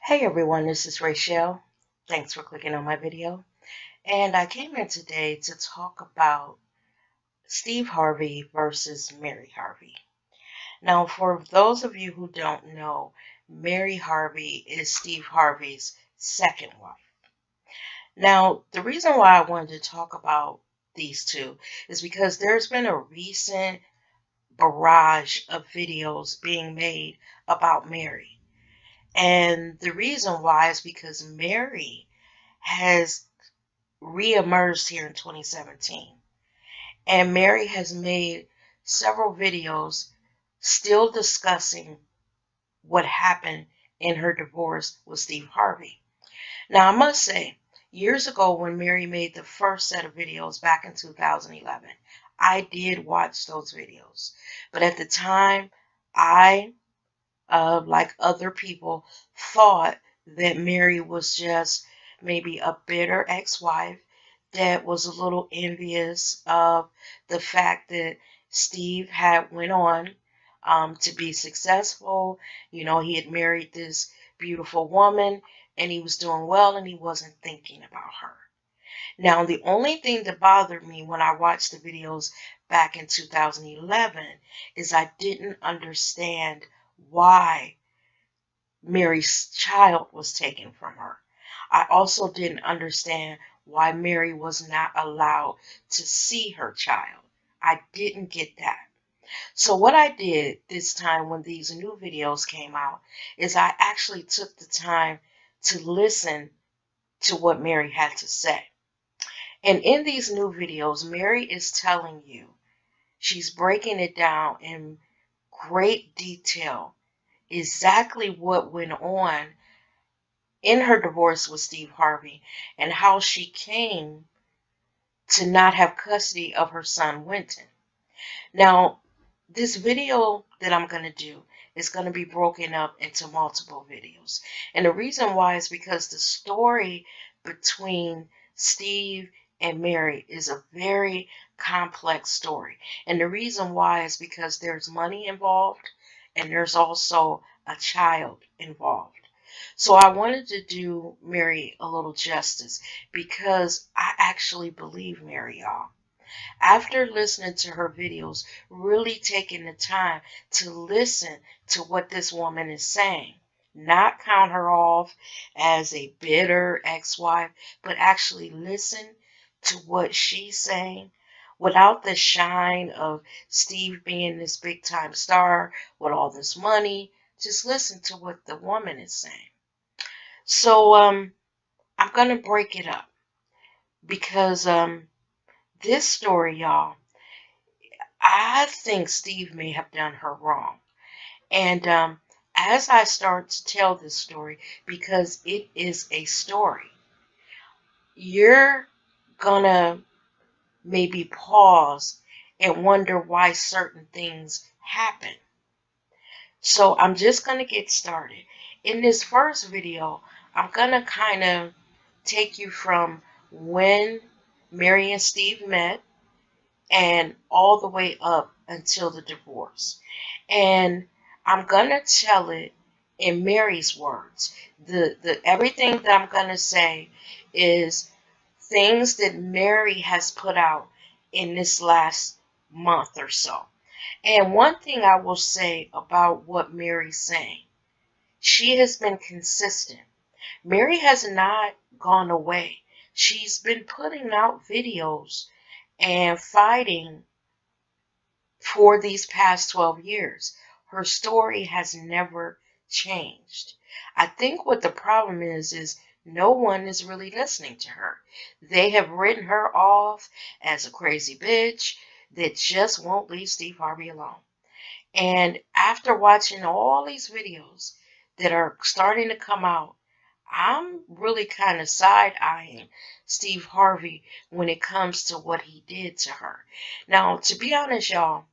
Hey everyone, this is Rachel. Thanks for clicking on my video. And I came in today to talk about Steve Harvey versus Mary Harvey. Now, for those of you who don't know, Mary Harvey is Steve Harvey's second wife. Now, the reason why I wanted to talk about these two is because there's been a recent barrage of videos being made about Mary. And the reason why is because Mary has reemerged here in 2017. And Mary has made several videos still discussing what happened in her divorce with Steve Harvey. Now, I must say, years ago when Mary made the first set of videos back in 2011, I did watch those videos. But at the time, I like other people, thought that Mary was just maybe a bitter ex-wife that was a little envious of the fact that Steve had went on to be successful. You know, he had married this beautiful woman and he was doing well and he wasn't thinking about her. Now, the only thing that bothered me when I watched the videos back in 2011 is I didn't understand why Mary's child was taken from her. I also didn't understand why Mary was not allowed to see her child. I didn't get that. So what I did this time when these new videos came out is I actually took the time to listen to what Mary had to say. And in these new videos, Mary is telling you, she's breaking it down in great detail, exactly what went on in her divorce with Steve Harvey and how she came to not have custody of her son, Winton. Now, this video that I'm going to do is going to be broken up into multiple videos. And the reason why is because the story between Steve and Mary is a very complex story. And the reason why is because there's money involved and there's also a child involved. So I wanted to do Mary a little justice because I actually believe Mary, y'all. After listening to her videos, really taking the time to listen to what this woman is saying, not count her off as a bitter ex-wife, but actually listen to what she's saying without the shine of Steve being this big time star with all this money. Just listen to what the woman is saying. So I'm going to break it up because this story, y'all, I think Steve may have done her wrong. And as I start to tell this story, because it is a story, you're going to maybe pause and wonder why certain things happen. So I'm just going to get started. In this first video, I'm going to kind of take you from when Mary and Steve met and all the way up until the divorce. And I'm going to tell it in Mary's words. Everything that I'm going to say is things that Mary has put out in this last month or so. And one thing I will say about what Mary's saying, she has been consistent. Mary has not gone away. She's been putting out videos and fighting for these past 12 years. Her story has never changed. I think what the problem is no one is really listening to her. They have written her off as a crazy bitch that just won't leave Steve Harvey alone. And after watching all these videos that are starting to come out, I'm really kind of side-eyeing Steve Harvey when it comes to what he did to her. Now, to be honest, y'all,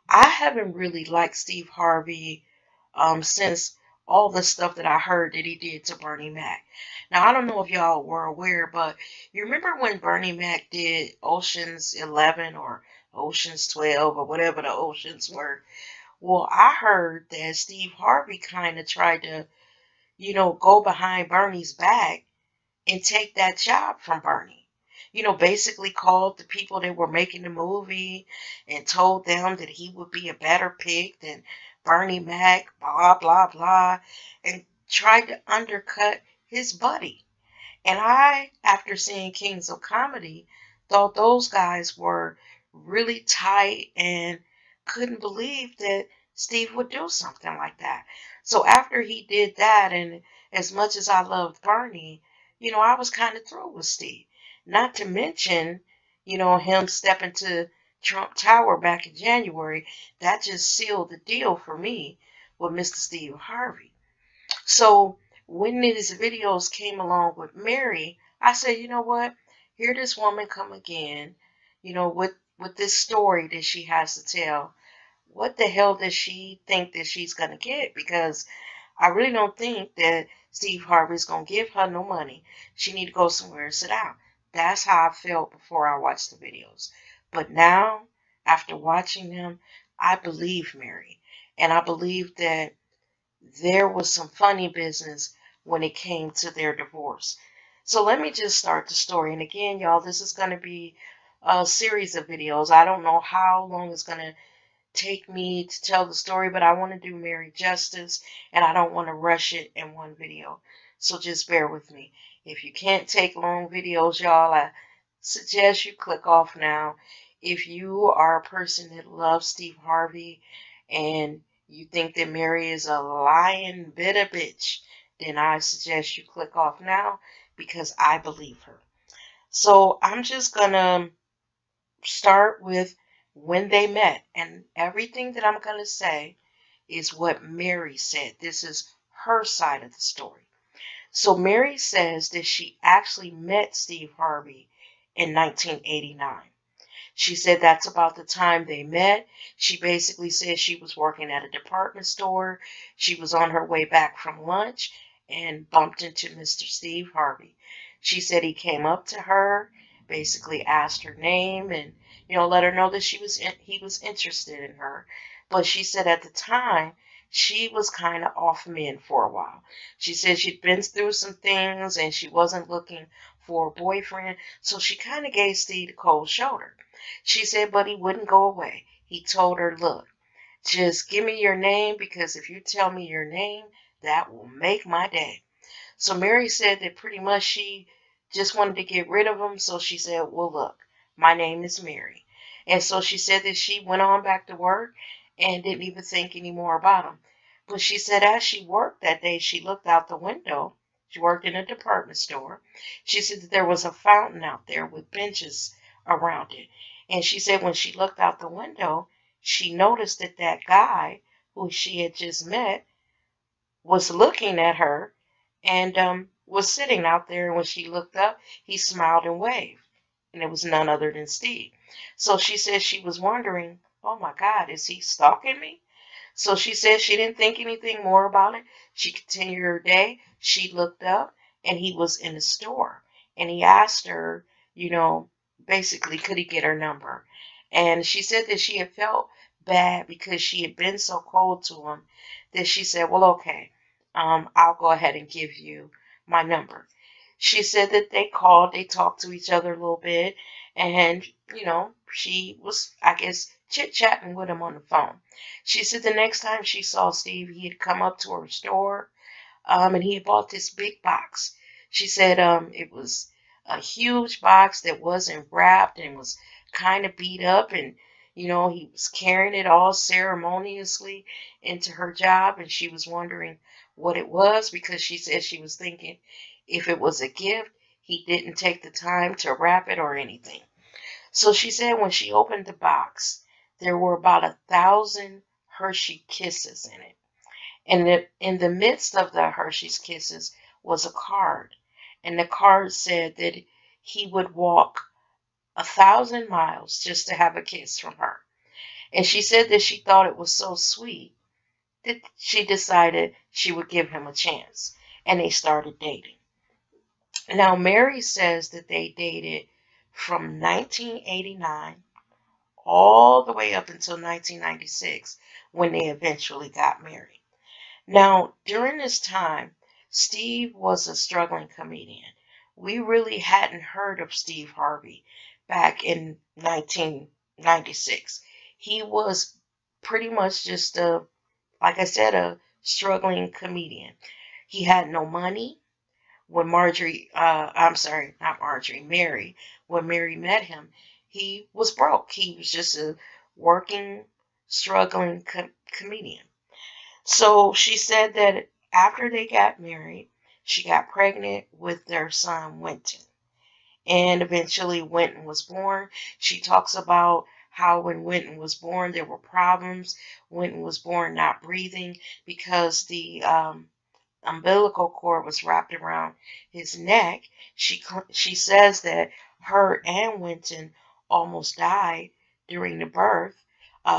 I haven't really liked Steve Harvey since all the stuff that I heard that he did to Bernie Mac. Now, I don't know if y'all were aware, but you remember when Bernie Mac did Ocean's 11 or Ocean's 12 or whatever the Oceans were? Well, I heard that Steve Harvey kind of tried to, go behind Bernie's back and take that job from Bernie. Basically called the people that were making the movie and told them that he would be a better pick than Bernie Mac, blah, blah, blah, and tried to undercut his buddy. And I, after seeing Kings of Comedy, thought those guys were really tight and couldn't believe that Steve would do something like that. So after he did that, and as much as I loved Bernie, I was kind of through with Steve. Not to mention, him stepping to Trump Tower back in January. That just sealed the deal for me with Mr. Steve Harvey. So when these videos came along with Mary, I said, you know what? Here this woman come again, with this story that she has to tell. What the hell does she think that she's going to get? Because I really don't think that Steve Harvey's going to give her no money. She need to go somewhere and sit down. That's how I felt before I watched the videos. But now, after watching them, I believe Mary. And I believe that there was some funny business when it came to their divorce. So let me just start the story. And again, y'all, this is going to be a series of videos. I don't know how long it's going to take me to tell the story, but I want to do Mary justice, and I don't want to rush it in one video. So just bear with me. If you can't take long videos, y'all, I suggest you click off now. If you are a person that loves Steve Harvey and you think that Mary is a lying bitter bitch, then I suggest you click off now because I believe her. So I'm just going to start with when they met. And everything that I'm going to say is what Mary said. This is her side of the story. So Mary says that she actually met Steve Harvey in 1989. She said that's about the time they met. She basically said she was working at a department store. She was on her way back from lunch and bumped into Mr. Steve Harvey. She said he came up to her, basically asked her name and, let her know that he was interested in her. But she said at the time, she was kind of off men for a while. She said she'd been through some things and she wasn't looking for a boyfriend. So she kind of gave Steve the cold shoulder. She said, but he wouldn't go away. He told her, look, just give me your name because if you tell me your name, that will make my day. So Mary said that pretty much she just wanted to get rid of him. So she said, well, look, my name is Mary. And so she said that she went on back to work and didn't even think any more about him. But she said as she worked that day, she looked out the window. She worked in a department store. She said that there was a fountain out there with benches around it. And she said when she looked out the window, she noticed that that guy who she had just met was looking at her and was sitting out there. And when she looked up, he smiled and waved. And it was none other than Steve. So she said she was wondering, oh my God, is he stalking me? So she said she didn't think anything more about it. She continued her day. She looked up and he was in the store. And he asked her, basically, could he get her number? And she said that she had felt bad because she had been so cold to him that she said, well, okay, I'll go ahead and give you my number. She said that they called, they talked to each other a little bit, and, she was, I guess, chit-chatting with him on the phone. She said the next time she saw Steve, he had come up to her store, and he had bought this big box. She said it was a huge box that wasn't wrapped and was kind of beat up, and, he was carrying it all ceremoniously into her job, and she was wondering what it was because she said she was thinking if it was a gift, he didn't take the time to wrap it or anything. So she said when she opened the box, there were about 1,000 Hershey Kisses in it. And in the midst of the Hershey's Kisses was a card. And the card said that he would walk 1,000 miles just to have a kiss from her. And she said that she thought it was so sweet that she decided she would give him a chance, and they started dating. Now, Mary says that they dated from 1989 all the way up until 1996 when they eventually got married. Now, during this time, Steve was a struggling comedian. We really hadn't heard of Steve Harvey back in 1996. He was pretty much just like I said, a struggling comedian. He had no money. When I'm sorry, not Marjorie, Mary, when Mary met him, he was broke. He was just a working, struggling comedian. So she said that after they got married, she got pregnant with their son, Winton. And eventually, Winton was born. She talks about how when Winton was born, there were problems. Winton was born not breathing because the umbilical cord was wrapped around his neck. She says that her and Winton almost died during the birth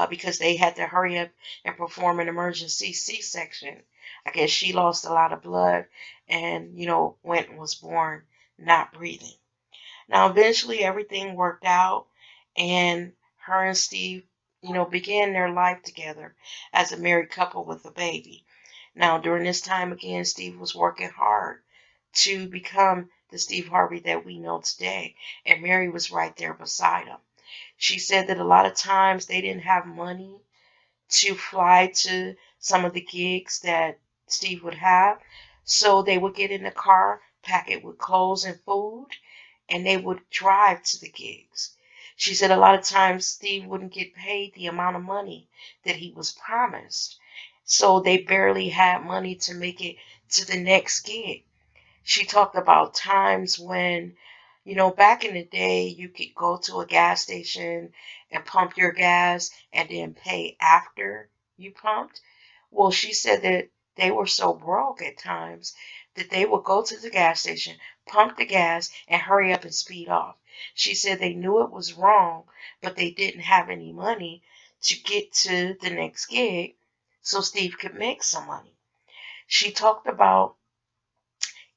because they had to hurry up and perform an emergency C-section. I guess she lost a lot of blood, and Winton was born not breathing. Now, eventually, everything worked out, and her and Steve, began their life together as a married couple with a baby. Now, during this time, again, Steve was working hard to become the Steve Harvey that we know today, and Mary was right there beside him. She said that a lot of times they didn't have money to fly to some of the gigs that Steve would have, so they would get in the car, pack it with clothes and food, and they would drive to the gigs. She said a lot of times Steve wouldn't get paid the amount of money that he was promised. So they barely had money to make it to the next gig. She talked about times when, back in the day, you could go to a gas station and pump your gas and then pay after you pumped. Well, she said that they were so broke at times that they would go to the gas station, pump the gas, and hurry up and speed off. She said they knew it was wrong, but they didn't have any money to get to the next gig so Steve could make some money. She talked about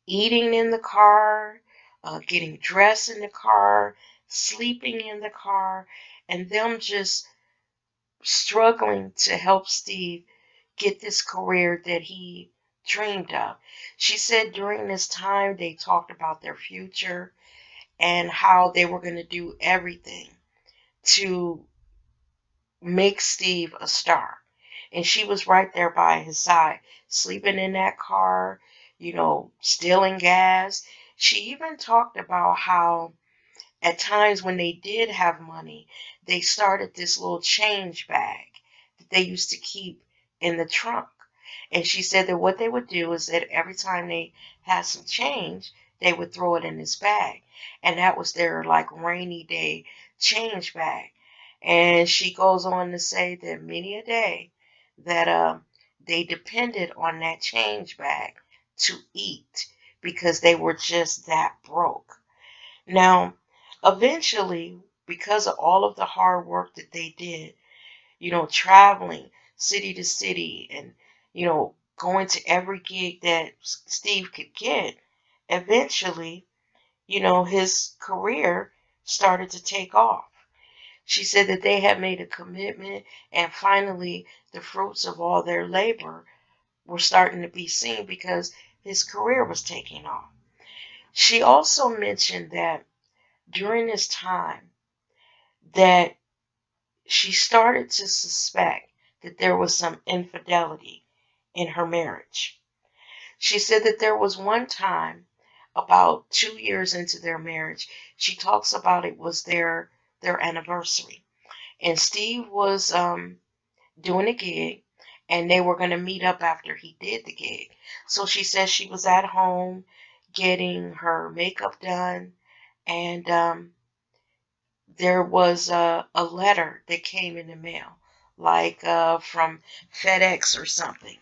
eating in the car, getting dressed in the car, sleeping in the car, and them just struggling to help Steve get this career that he dreamed of. She said during this time they talked about their future and how they were going to do everything to make Steve a star. And she was right there by his side, sleeping in that car, stealing gas. She even talked about how at times when they did have money, they started this little change bag that they used to keep in the trunk. And she said that what they would do is that every time they had some change, they would throw it in this bag. And that was their like rainy day change bag. And she goes on to say that many a day that they depended on that change bag to eat because they were just that broke. Now, eventually, because of all of the hard work that they did, traveling city to city and, going to every gig that Steve could get, eventually, his career started to take off. She said that they had made a commitment, and finally, the fruits of all their labor were starting to be seen because his career was taking off. She also mentioned that during this time that she started to suspect that there was some infidelity in her marriage. She said that there was one time about 2 years into their marriage, she talks about it was their anniversary. And Steve was doing a gig, and they were going to meet up after he did the gig. So she says she was at home getting her makeup done, and there was a letter that came in the mail, like from FedEx or something.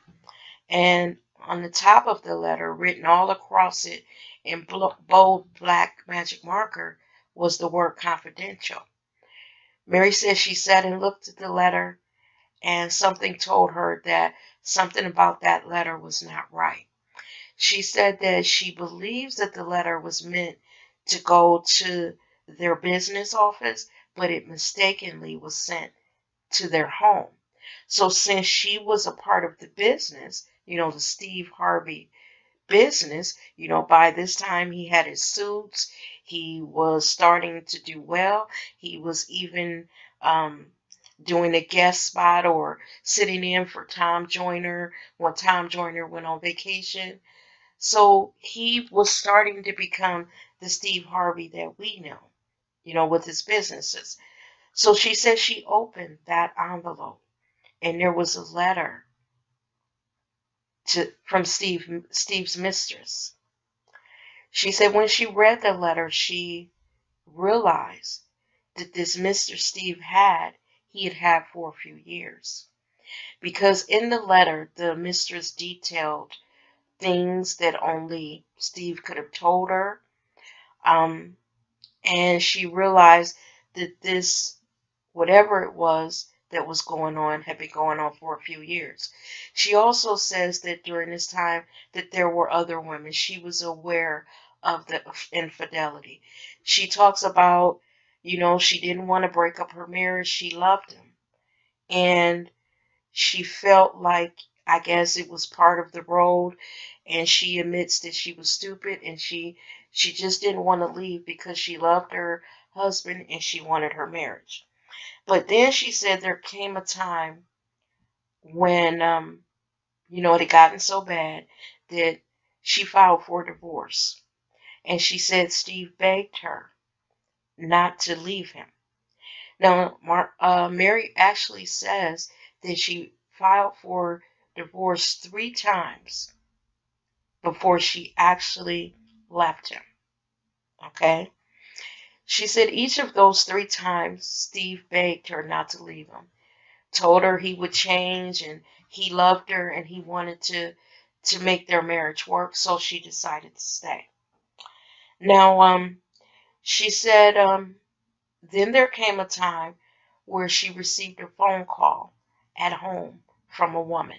And on the top of the letter, written all across it in bold black magic marker, was the word confidential. Mary says she sat and looked at the letter, and something told her that something about that letter was not right. She said that she believes that the letter was meant to go to their business office, but it mistakenly was sent to their home. So since she was a part of the business, the Steve Harvey business, by this time he had his suits, he was starting to do well. He was even doing a guest spot or sitting in for Tom Joyner when Tom Joyner went on vacation. So he was starting to become the Steve Harvey that we know, with his businesses. So she said she opened that envelope and there was a letter from Steve's mistress. She said when she read the letter, she realized that this Mr. Steve he had had for a few years. Because in the letter, the mistress detailed things that only Steve could have told her. And she realized that this, whatever it was that was going on, had been going on for a few years. She also says that during this time that there were other women. She was aware of the infidelity. She talks about, she didn't want to break up her marriage. She loved him. And she felt like, I guess it was part of the road, and she admits that she was stupid and she just didn't want to leave because she loved her husband and she wanted her marriage. But then she said there came a time when it had gotten so bad that she filed for divorce. And she said Steve begged her not to leave him. Now, Mary actually says that she filed for divorce 3 times before she actually left him. Okay? She said each of those 3 times, Steve begged her not to leave him, told her he would change and he loved her and he wanted to make their marriage work, so she decided to stay. Now, she said, then there came a time where she received a phone call at home from a woman.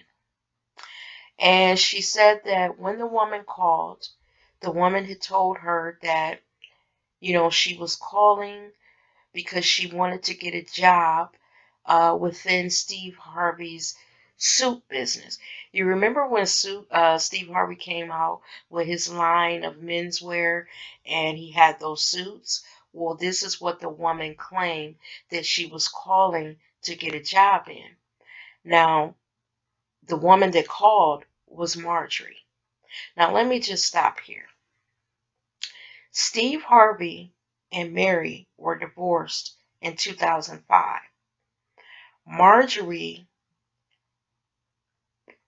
And she said that when the woman called, the woman had told her that, she was calling because she wanted to get a job within Steve Harvey's suit business. You remember when Steve Harvey came out with his line of menswear and he had those suits? Well, this is what the woman claimed that she was calling to get a job in. Now, the woman that called was Marjorie. Now, let me just stop here. Steve Harvey and Mary were divorced in 2005. Marjorie,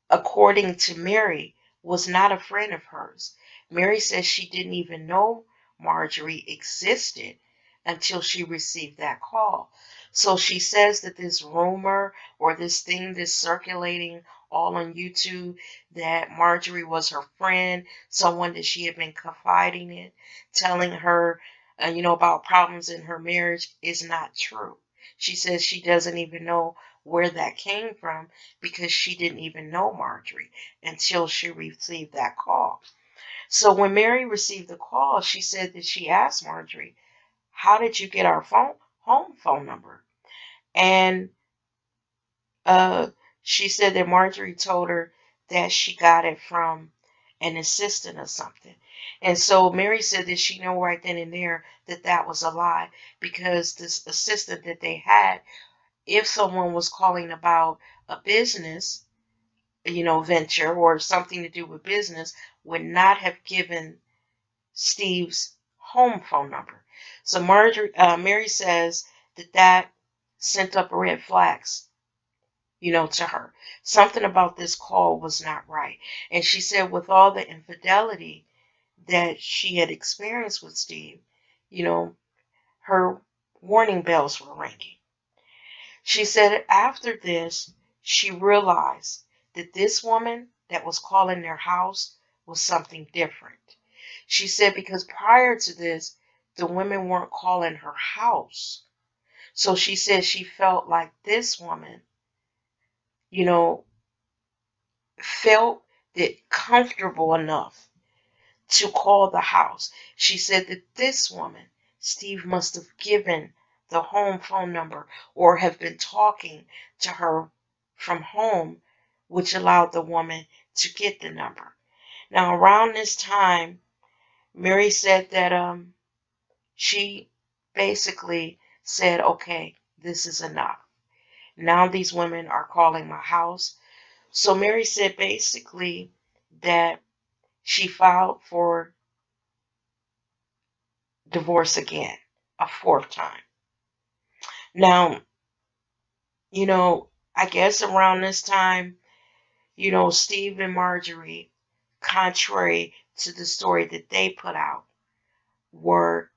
according to Mary, was not a friend of hers. Mary says she didn't even know Marjorie existed until she received that call. So she says that this rumor or this thing that's circulating all on YouTube that Marjorie was her friend, someone that she had been confiding in, telling her, about problems in her marriage is not true. She says she doesn't even know where that came from because she didn't even know Marjorie until she received that call. So when Mary received the call, she said that she asked Marjorie, how did you get our home phone number? And she said that Marjorie told her that she got it from an assistant or something. And so Mary said that she knew right then and there that that was a lie because this assistant that they had, if someone was calling about a business, venture or something to do with business, would not have given Steve's home phone number. So Mary says that sent up red flags, to her. Something about this call was not right. And she said with all the infidelity that she had experienced with Steve, her warning bells were ringing. She said after this, she realized that this woman that was calling their house was something different. She said because prior to this, the women weren't calling her house. So she said she felt like this woman, you know, felt that comfortable enough to call the house. She said that this woman, Steve, must have given the home phone number or have been talking to her from home, which allowed the woman to get the number. Now, around this time, Mary said that she basically said, okay, this is enough. Now these women are calling my house. So Mary said basically that she filed for divorce again, a fourth time. Now, I guess around this time, Steve and Marjorie, contrary to the story that they put out, were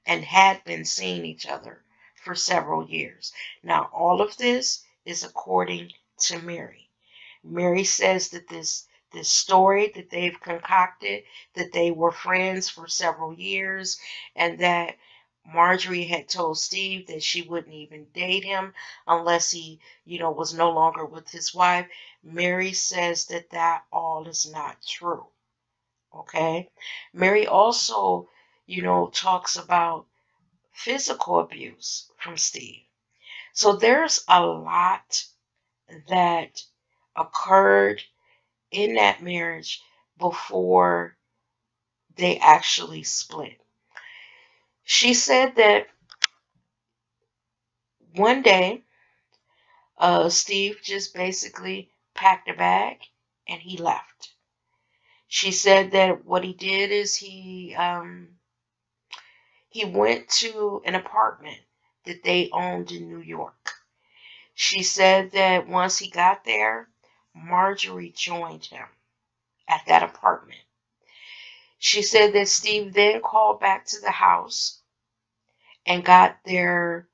and had been seeing each other for several years. Now, all of this is according to Mary. Mary says that this story that they've concocted, that they were friends for several years, and that Marjorie had told Steve that she wouldn't even date him unless he, was no longer with his wife. Mary says that that all is not true. Okay? Mary also, talks about physical abuse from Steve. So there's a lot that occurred in that marriage before they actually split. She said that one day, Steve just basically packed a bag and he left. She said that what he did is he went to an apartment that they owned in New York. She said that once he got there, Marjorie joined him at that apartment. She said that Steve then called back to the house and got their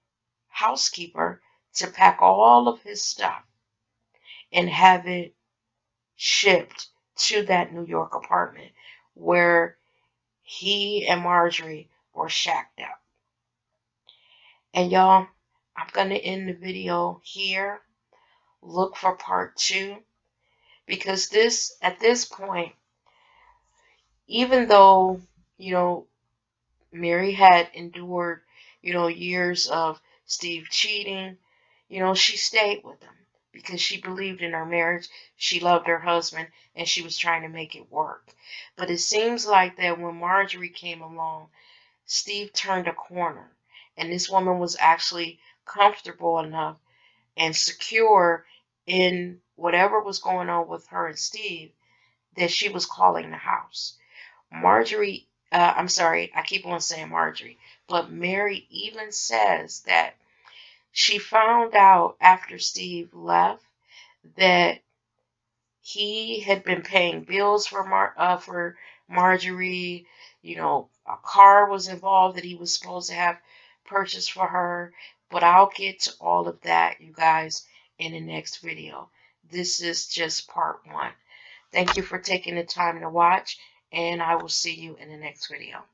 housekeeper to pack all of his stuff and have it shipped to that New York apartment where he and Marjorie were shacked up. And y'all, I'm going to end the video here. Look for part 2 because at this point, even though, Mary had endured, years of Steve cheating, she stayed with him because she believed in her marriage. She loved her husband and she was trying to make it work. But it seems like that when Marjorie came along, Steve turned a corner and this woman was actually comfortable enough and secure in whatever was going on with her and Steve that she was calling the house. Marjorie, I'm sorry, I keep on saying Marjorie, but Mary even says that she found out after Steve left that he had been paying bills for Marjorie. A car was involved that he was supposed to have purchased for her. But I'll get to all of that, you guys, in the next video. This is just part 1. Thank you for taking the time to watch, and I will see you in the next video.